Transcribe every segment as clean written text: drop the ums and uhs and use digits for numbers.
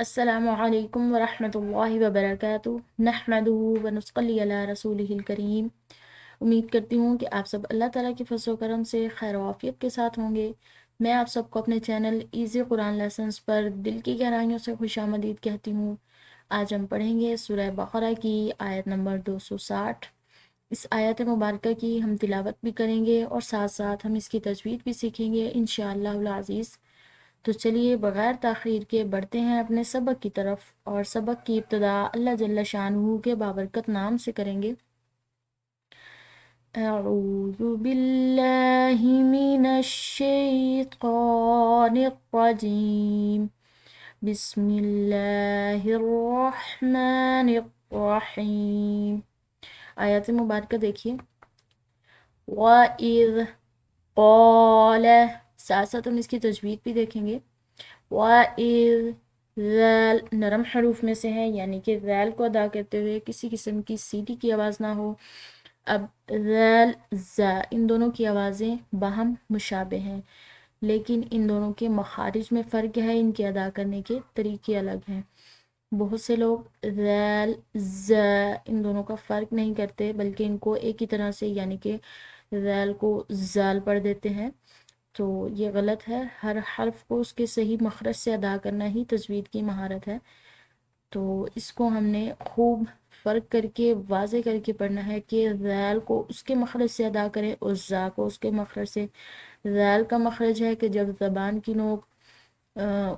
السلام علیکم ورحمۃ اللہ وبرکاتہ نحمدہ ونصلی علی رسولہ الکریم۔ امید کرتی ہوں کہ آپ سب اللہ تعالیٰ کے فضل و کرم سے خیر و عافیت کے ساتھ ہوں گے۔ میں آپ سب کو اپنے چینل ایزی قرآن لیسنز پر دل کی گہرائیوں سے خوش آمدید کہتی ہوں۔ آج ہم پڑھیں گے سورہ بقرہ کی آیت نمبر 260۔ اس آیت مبارکہ کی ہم تلاوت بھی کریں گے اور ساتھ ساتھ ہم اس کی تجوید بھی سیکھیں گے انشاءاللہ العزیز۔ تو چلیے بغیر تاخیر کے بڑھتے ہیں اپنے سبق کی طرف، اور سبق کی ابتدا اللہ جل شانہ کے بابرکت نام سے کریں گے۔ اعوذ باللہ من الشیطان الرجیم، بسم اللہ الرحمن الرحیم۔ آیات مبارکہ دیکھیے۔ وَإِذْ قَالَ، ساتھ ساتھ ہم اس کی تجوید بھی دیکھیں گے۔ وَإِذ، ذال نرم حروف میں سے ہے، یعنی کہ ذال کو ادا کرتے ہوئے کسی قسم کی سیٹی کی آواز نہ ہو۔ اب ذال زا، ان دونوں کی آوازیں باہم مشابہ ہیں، لیکن ان دونوں کے مخارج میں فرق ہے، ان کے ادا کرنے کے طریقے الگ ہیں۔ بہت سے لوگ ذال زا ان دونوں کا فرق نہیں کرتے، بلکہ ان کو ایک ہی طرح سے، یعنی کہ ذال کو زال پڑھ دیتے ہیں، تو یہ غلط ہے۔ ہر حرف کو اس کے صحیح مخرج سے ادا کرنا ہی تجوید کی مہارت ہے۔ تو اس کو ہم نے خوب فرق کر کے واضح کر کے پڑھنا ہے کہ ذال کو اس کے مخرج سے ادا کریں اور زا کو اس کے مخرج سے۔ ذال کا مخرج ہے کہ جب زبان کی نوک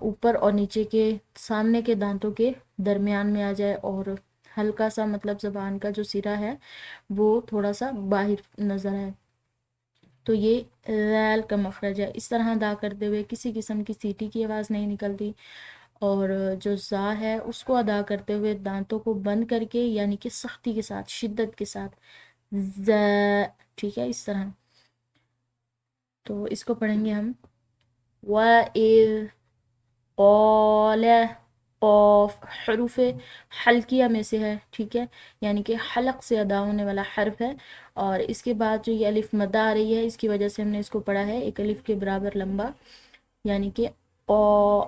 اوپر اور نیچے کے سامنے کے دانتوں کے درمیان میں آ جائے، اور ہلکا سا مطلب زبان کا جو سرا ہے وہ تھوڑا سا باہر نظر آئے، تو یہ ذال کا مخرج ہے۔ اس طرح ادا کرتے ہوئے کسی قسم کی سیٹی کی آواز نہیں نکلتی، اور جو زا ہے اس کو ادا کرتے ہوئے دانتوں کو بند کر کے، یعنی کہ سختی کے ساتھ، شدت کے ساتھ، ز، ٹھیک ہے، اس طرح۔ تو اس کو پڑھیں گے ہم۔ وَإِذْ قَالَ، قوف حروف حلقیہ میں سے ہے، ٹھیک ہے، یعنی کہ حلق سے ادا ہونے والا حرف ہے، اور اس کے بعد جو یہ الف مدہ آ رہی ہے، اس کی وجہ سے ہم نے اس کو پڑھا ہے ایک الف کے برابر لمبا، یعنی کہ قو،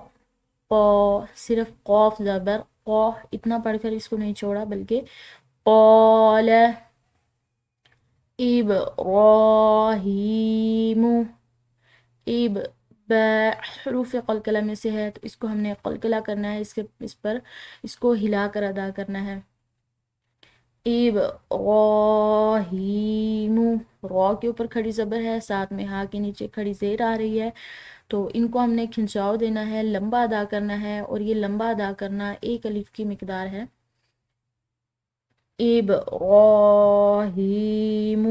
قو، صرف قوف زبر قو اتنا پڑھ کر اس کو نہیں چھوڑا، بلکہ قال ابراہیم، اب، حروف قلقلہ میں سے ہے، تو اس کو ہم نے قلقلہ کرنا ہے، اس پر اس کو ہلا کر ادا کرنا ہے۔ ابراہیم، را کے اوپر کھڑی زبر ہے، ساتھ میں ہا کے نیچے کھڑی زیر آ رہی ہے، تو ان کو ہم نے کھنچاؤ دینا ہے، لمبا ادا کرنا ہے، اور یہ لمبا ادا کرنا ایک الف کی مقدار ہے۔ ابراہیم،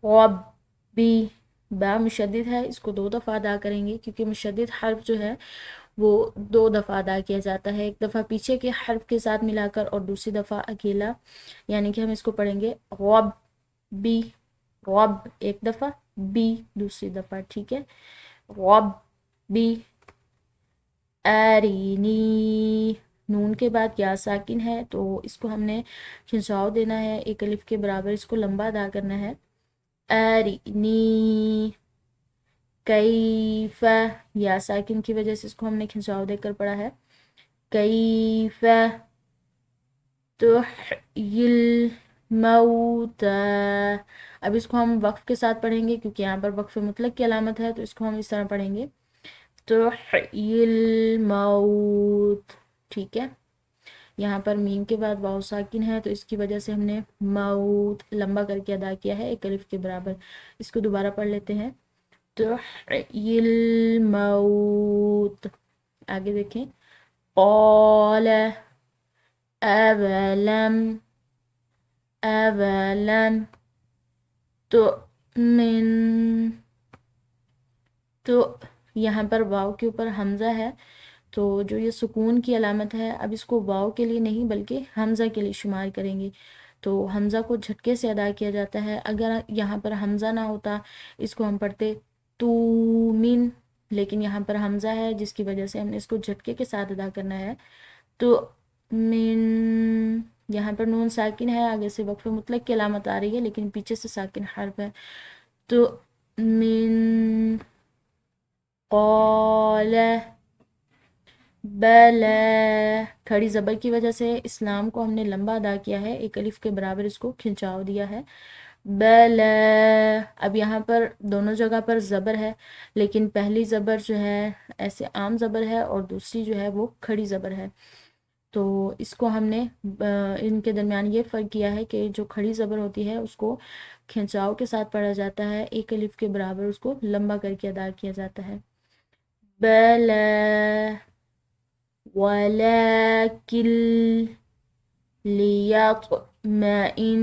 ربی، با مشدد ہے، اس کو 2 دفعہ ادا کریں گے، کیونکہ مشدد حرف جو ہے وہ 2 دفعہ ادا کیا جاتا ہے، ایک دفعہ پیچھے کے حرف کے ساتھ ملا کر اور دوسری دفعہ اکیلا، یعنی کہ ہم اس کو پڑھیں گے رب بی، رب ایک دفعہ، بی دوسری دفعہ، ٹھیک ہے۔ رب بی ارینی، نون کے بعد یا ساکن ہے، تو اس کو ہم نے کھنچاؤ دینا ہے، ایک الف کے برابر اس کو لمبا ادا کرنا ہے۔ ارینی کیف، یا ساکن کی وجہ سے اس کو ہم نے کھنچاؤ دے کر پڑھا ہے۔ کیف تحیی الموتى، اب اس کو ہم وقف کے ساتھ پڑھیں گے، کیونکہ یہاں پر وقف مطلق کی علامت ہے، تو اس کو ہم اس طرح پڑھیں گے، تحیی الموت، ٹھیک ہے۔ یہاں پر میم کے بعد واو ساکن ہے، تو اس کی وجہ سے ہم نے موت لمبا کر کے ادا کیا ہے ایک الف کے برابر۔ اس کو دوبارہ پڑھ لیتے ہیں، تحیی الموت، آگے دیکھیں۔ قال اولم، اولم تؤمن، تو یہاں پر واو کے اوپر حمزہ ہے، تو جو یہ سکون کی علامت ہے، اب اس کو واو کے لیے نہیں بلکہ حمزہ کے لیے شمار کریں گے، تو حمزہ کو جھٹکے سے ادا کیا جاتا ہے۔ اگر یہاں پر حمزہ نہ ہوتا، اس کو ہم پڑھتے تو من، لیکن یہاں پر حمزہ ہے، جس کی وجہ سے ہم نے اس کو جھٹکے کے ساتھ ادا کرنا ہے۔ تو من، یہاں پر نون ساکن ہے، آگے سے وقف مطلق کی علامت آ رہی ہے، لیکن پیچھے سے ساکن حرف ہے۔ تو من، قال، بلا، کھڑی زبر کی وجہ سے اسلام کو ہم نے لمبا ادا کیا ہے، ایک الف کے برابر اس کو کھنچاؤ دیا ہے، بلا۔ اب یہاں پر دونوں جگہ پر زبر ہے، لیکن پہلی زبر جو ہے ایسے عام زبر ہے اور دوسری جو ہے وہ کھڑی زبر ہے، تو اس کو ہم نے ان کے درمیان یہ فرق کیا ہے کہ جو کھڑی زبر ہوتی ہے اس کو کھنچاؤ کے ساتھ پڑھا جاتا ہے، ایک الف کے برابر اس کو لمبا کر کے ادا کیا جاتا ہے، بلا ولكن ليطمئن،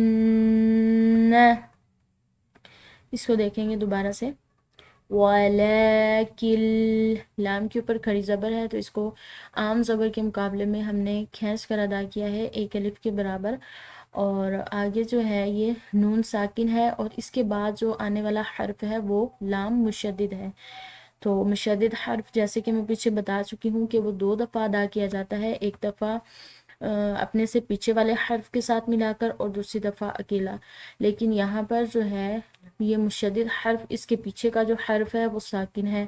اس کو دیکھیں گے دوبارہ سے، ولیکن، لام کے اوپر کھڑی زبر ہے تو اس کو عام زبر کے مقابلے میں ہم نے کھینچ کر ادا کیا ہے ایک الف کے برابر، اور آگے جو ہے یہ نون ساکن ہے اور اس کے بعد جو آنے والا حرف ہے وہ لام مشدد ہے، تو مشدد حرف جیسے کہ میں پیچھے بتا چکی ہوں کہ وہ دو دفعہ ادا کیا جاتا ہے، ایک دفعہ اپنے سے پیچھے والے حرف کے ساتھ ملا کر اور دوسری دفعہ اکیلا، لیکن یہاں پر جو ہے یہ مشدد حرف اس کے پیچھے کا جو حرف ہے وہ ساکن ہے،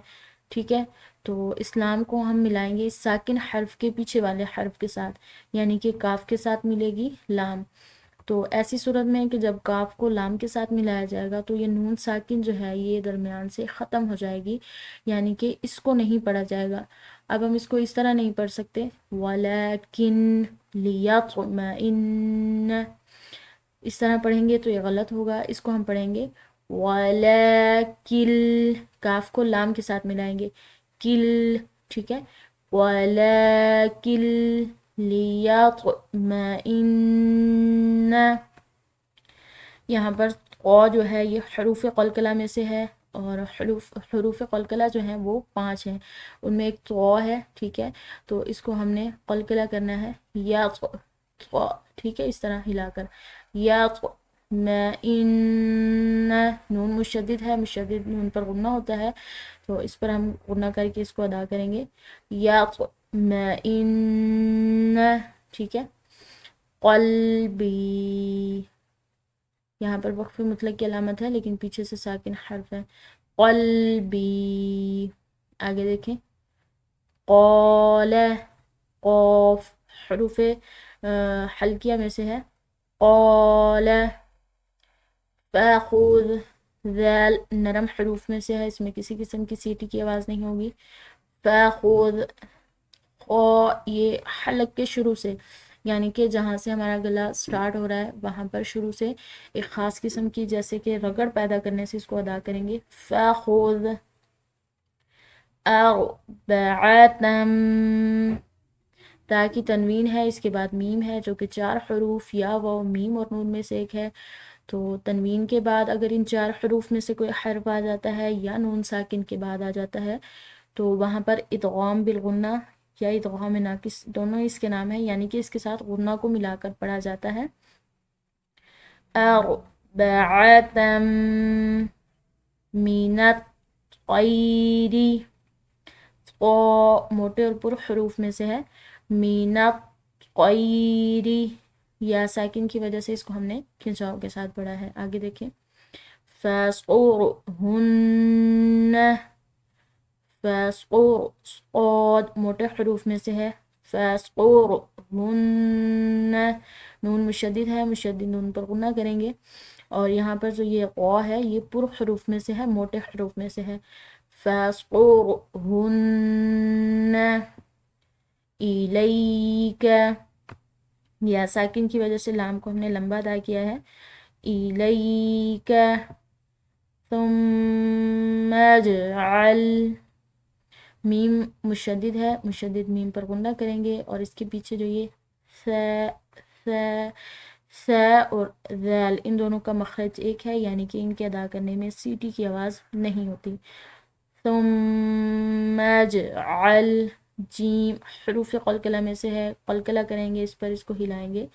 ٹھیک ہے، تو اسلام کو ہم ملائیں گے اس ساکن حرف کے پیچھے والے حرف کے ساتھ، یعنی کہ کاف کے ساتھ ملے گی لام، تو ایسی صورت میں کہ جب کاف کو لام کے ساتھ ملایا جائے گا تو یہ نون ساکن جو ہے یہ درمیان سے ختم ہو جائے گی، یعنی کہ اس کو نہیں پڑھا جائے گا، اب ہم اس کو اس طرح نہیں پڑھ سکتے، وَلَكِنْ لِيَطْمَئِنَّ، اس طرح پڑھیں گے تو یہ غلط ہوگا، اس کو ہم پڑھیں گے وَلَكِنْ، کاف کو لام کے ساتھ ملائیں گے، کل، ٹھیک ہے، وَلَكِنْ لِيَطْمَئِنَّ، یہاں پر قو جو ہے یہ حروف قلقلہ میں سے ہے، اور حروف قلقلہ جو ہیں وہ 5 ہیں، ان میں ایک تو ہے، ٹھیک ہے، تو اس کو ہم نے قلقلہ کرنا ہے، یا تو، ٹھیک ہے، اس طرح ہلا کر، یا میں ان، نون مشدد ہے، مشدد نون پر غنہ ہوتا ہے، تو اس پر ہم غنہ کر کے اس کو ادا کریں گے، یا میں ان، ٹھیک ہے، قلبی، یہاں پر وقف مطلق کی علامت ہے لیکن پیچھے سے ساکن حرف ہے، قلبی، آگے دیکھیں، قال، قوف، حروف حلقیہ میں سے ہے، قال، فاخذ، ذال نرم حروف میں سے ہے، اس میں کسی قسم کی سیٹی کی آواز نہیں ہوگی، فاخذ، خو، یہ حلق کے شروع سے، یعنی کہ جہاں سے ہمارا گلا سٹارٹ ہو رہا ہے وہاں پر شروع سے ایک خاص قسم کی جیسے کہ رگڑ پیدا کرنے سے اس کو ادا کریں گے، فاخذ اربعتم، تا کی تنوین ہے، اس کے بعد میم ہے جو کہ 4 حروف یا و میم اور نون میں سے ایک ہے، تو تنوین کے بعد اگر ان 4 حروف میں سے کوئی حرف آ جاتا ہے یا نون ساکن کے بعد آ جاتا ہے تو وہاں پر ادغام بالغنہ یا ادغام ناقص دونوں اس کے نام ہیں، یعنی کہ اس کے ساتھ غنہ کو ملا کر پڑھا جاتا ہے، اربعتم من الطیر، موٹے اور پر حروف میں سے ہے، من الطیر، یا ساکن کی وجہ سے اس کو ہم نے کھنچاؤ کے ساتھ پڑھا ہے، آگے دیکھیں، فَاسْقُرْهُنَّ، فَاسْقُرْ، صاد موٹے حروف میں سے ہے، فَاسْقُرْهُنَّ، نون مشدد ہے، مشدد نون پر غنہ کریں گے، اور یہاں پر جو یہ قو ہے یہ پر حروف میں سے ہے، موٹے حروف میں سے ہے، فَاسْقُرْهُنَّ إِلَيْكَ، یا ساکن کی وجہ سے لام کو ہم نے لمبا ادا کیا ہے، إِلَيْكَ ثُمَّ اجْعَلْ، میم مشدد ہے، مشدد میم پر غنہ کریں گے، اور اس کے پیچھے جو یہ ث، ث، ث اور ذال ان دونوں کا مخرج ایک ہے، یعنی کہ ان کے ادا کرنے میں سیٹی کی آواز نہیں ہوتی، ثم اجعل، جیم حروف قلقلہ میں سے ہے، قلقلہ کریں گے اس پر، اس کو ہلائیں گے،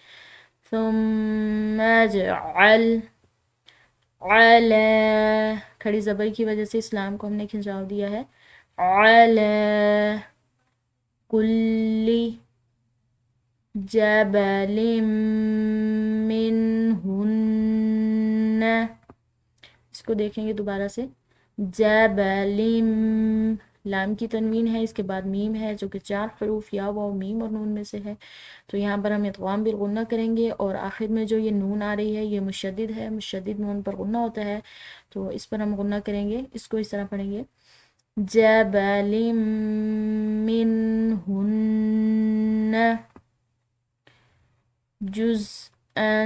ثم اجعل، علی، کھڑی زبر کی وجہ سے اسلام کو ہم نے کھنچاؤ دیا ہے، علی کل جبل منہن، اس کو دیکھیں گے دوبارہ سے، جبل، لام کی تنوین ہے، اس کے بعد میم ہے جو کہ 4 حروف یا واو میم اور نون میں سے ہے، تو یہاں پر ہم ادغام بالغنہ کریں گے، اور آخر میں جو یہ نون آ رہی ہے یہ مشدد ہے، مشدد نون پر غنہ ہوتا ہے، تو اس پر ہم غنہ کریں گے، اس کو اس طرح پڑھیں گے جبل منہن جزءا،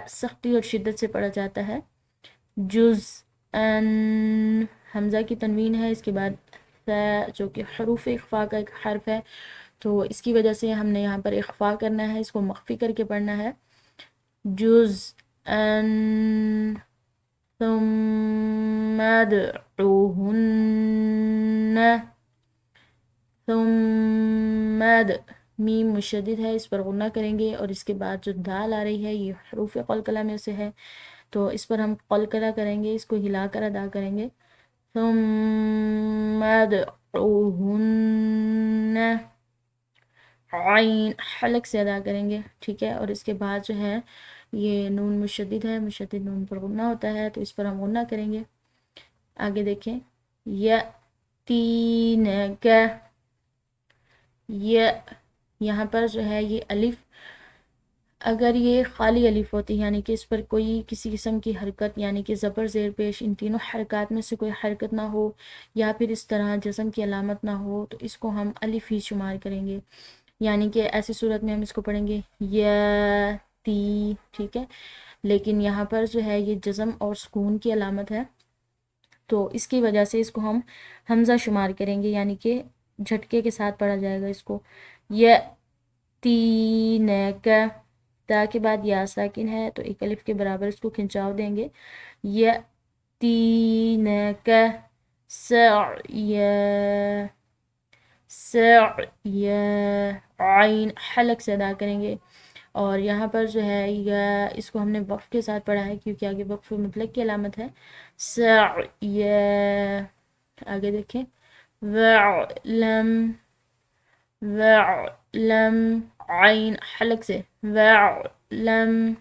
سختی اور شدت سے پڑھا جاتا ہے، حمزہ کی تنوین ہے، اس کے بعد جو کہ حروف اخفاء کا ایک حرف ہے، تو اس کی وجہ سے ہم نے یہاں پر اخفاء کرنا ہے، اس کو مخفی کر کے پڑھنا ہے، ثم ادعوہن، میم مشدد ہے، اس پر غنہ کریں گے، اور اس کے بعد جو دال آ رہی ہے یہ حروف قلقلہ میں سے ہے، تو اس پر ہم قلقلہ کریں گے، اس کو ہلا کر ادا کریں گے، ثم ادعوہن، عین حلق سے ادا کریں گے، ٹھیک ہے، اور اس کے بعد جو ہے یہ نون مشدد ہے، مشدد نون پر غنہ ہوتا ہے، تو اس پر ہم غنہ کریں گے، آگے دیکھیں یأتینک، یہاں پر جو ہے یہ الف، اگر یہ خالی الف ہوتی یعنی کہ اس پر کوئی کسی قسم کی حرکت یعنی کہ زبر زیر پیش ان تینوں حرکات میں سے کوئی حرکت نہ ہو، یا پھر اس طرح جزم کی علامت نہ ہو، تو اس کو ہم الف ہی شمار کریں گے، یعنی کہ ایسی صورت میں ہم اس کو پڑھیں گے تی، ٹھیک ہے، لیکن یہاں پر جو ہے یہ جزم اور سکون کی علامت ہے، تو اس کی وجہ سے اس کو ہم حمزہ شمار کریں گے، یعنی کہ جھٹکے کے ساتھ پڑھا جائے گا اس کو، یأتینک، تا کے بعد یا ساکن ہے تو ایک الف کے برابر اس کو کھنچاؤ دیں گے، یأتینک سعیا، عین حلق سے ادا کریں گے، اور یہاں پر جو ہے اس کو ہم نے وقف کے ساتھ پڑھا ہے کیونکہ آگے وقف مطلق کی علامت ہے، سعیا، آگے دیکھیں وعلم، عین حلق سے وعلم،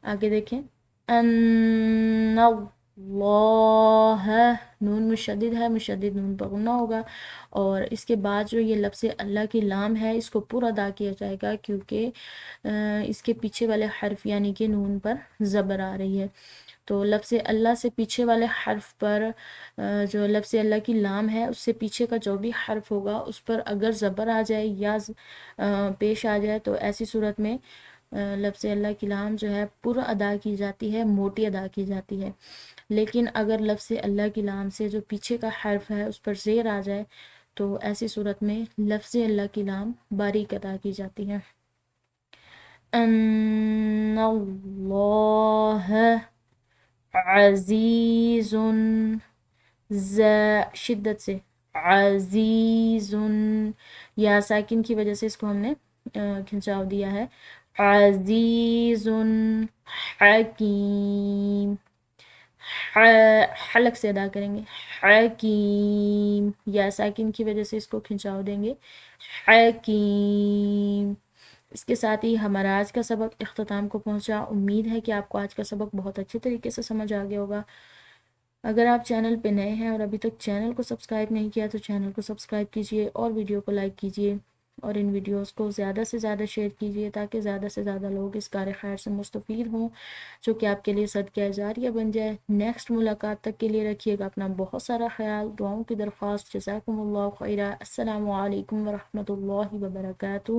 آگے دیکھیں ان اللہ، نون مشدد ہے، مشدد نون پر غنہ ہوگا، اور اس کے بعد جو یہ لفظ اللہ کی لام ہے اس کو پورا ادا کیا جائے گا کیونکہ اس کے پیچھے والے حرف یعنی کہ نون پر زبر آ رہی ہے، تو لفظ اللہ سے پیچھے والے حرف پر جو لفظ اللہ کی لام ہے اس سے پیچھے کا جو بھی حرف ہوگا اس پر اگر زبر آ جائے یا پیش آ جائے تو ایسی صورت میں لفظ اللہ کی لام جو ہے پورا ادا کی جاتی ہے، موٹی ادا کی جاتی ہے، لیکن اگر لفظ اللہ کی لام سے جو پیچھے کا حرف ہے اس پر زیر آ جائے تو ایسی صورت میں لفظ اللہ کی لام باریک ادا کی جاتی ہے، ان اللہ عزیز، شدت سے عزیز، یا ساکن کی وجہ سے اس کو ہم نے کھنچاؤ دیا ہے، عزیز حکیم، حلق سے ادا کریں گے، حکیم، یا ساکن کی وجہ سے اس کو کھنچاؤ دیں گے، حکیم۔ اس کے ساتھ ہی ہمارا آج کا سبق اختتام کو پہنچا، امید ہے کہ آپ کو آج کا سبق بہت اچھے طریقے سے سمجھ آ گیا ہوگا، اگر آپ چینل پہ نئے ہیں اور ابھی تک چینل کو سبسکرائب نہیں کیا تو چینل کو سبسکرائب کیجئے اور ویڈیو کو لائک کیجئے، اور ان ویڈیوز کو زیادہ سے زیادہ شیئر کیجئے تاکہ زیادہ سے زیادہ لوگ اس کار خیر سے مستفید ہوں، جو کہ آپ کے لیے صدقہ جاریہ بن جائے۔ نیکسٹ ملاقات تک کے لیے رکھیے گا اپنا بہت سارا خیال، دعاؤں کی درخواست، جزاکم اللہ خیرہ، السلام علیکم ورحمۃ اللہ وبرکاتہ۔